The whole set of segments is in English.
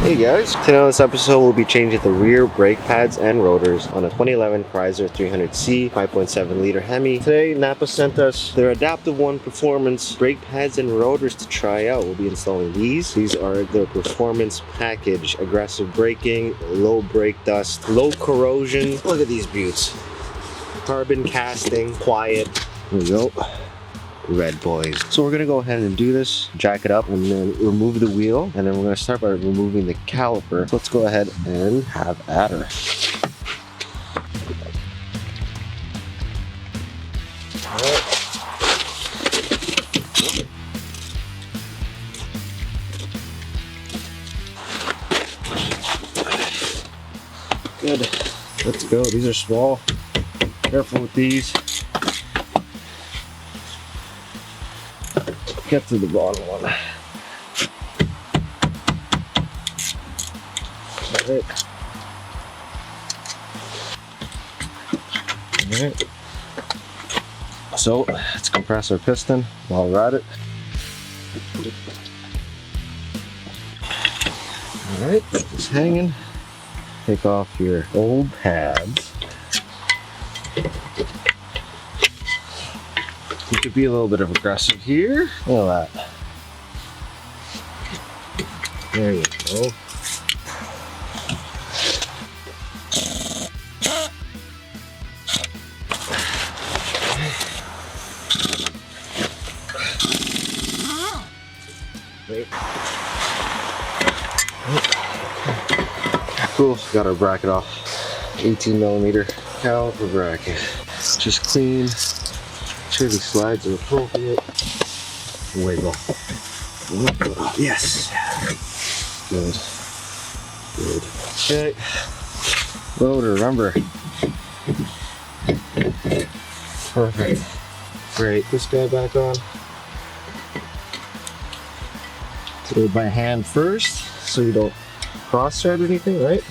Hey guys, today on this episode we'll be changing the rear brake pads and rotors on a 2011 Chrysler 300C 5.7 liter Hemi. Today NAPA sent us their Adaptive One Performance brake pads and rotors to try out. We'll be installing these. These are their performance package. Aggressive braking, low brake dust, low corrosion. Look at these beauts. Carbon casting, quiet. Here we go. Red boys. So we're gonna go ahead and do this, jack it up, and then remove the wheel, and then we're gonna start by removing the caliper. So let's go ahead and have at her. Good. Let's go. These are small. Careful with these. Get to the bottom one. Alright. So let's compress our piston while we're at it. Alright, it's hanging. Take off your old pads. You could be a little bit of aggressive here. Look at that. There you go. Cool, got our bracket off. 18mm caliper bracket. Just clean. Sure these slides are appropriate. Wiggle. Yes. Good. Good. Okay. Rotor, remember. Perfect. Great. This guy back on. Do it by hand first, so you don't cross-thread anything, right?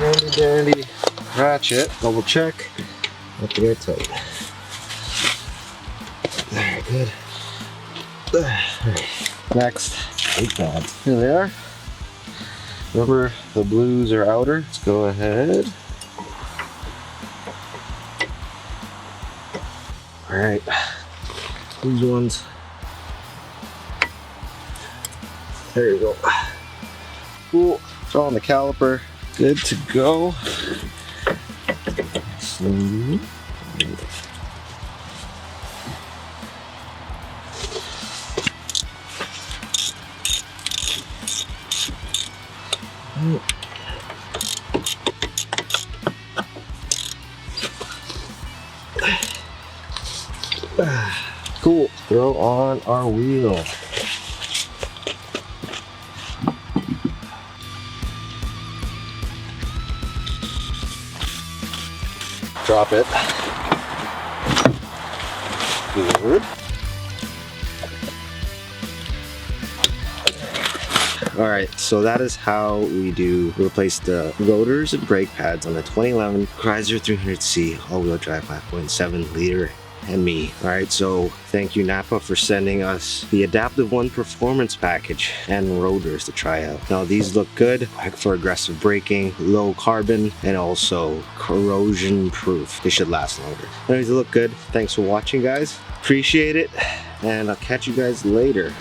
Handy dandy ratchet, double check, make it airtight. Very good. Next, brake pads. Here they are. Remember the blues are outer. Let's go ahead. Alright, these ones. There you go. Cool. It's all on the caliper. Good to go. Cool. Throw on our wheel. Drop it. Good. Alright, so that is how we do replace the rotors and brake pads on the 2011 Chrysler 300C all-wheel drive 5.7 liter Hemi. Alright, so thank you NAPA for sending us the Adaptive One Performance package and rotors to try out. Now these look good for aggressive braking, low carbon, and also corrosion proof. They should last longer. Anyways, they look good. Thanks for watching guys. Appreciate it, and I'll catch you guys later.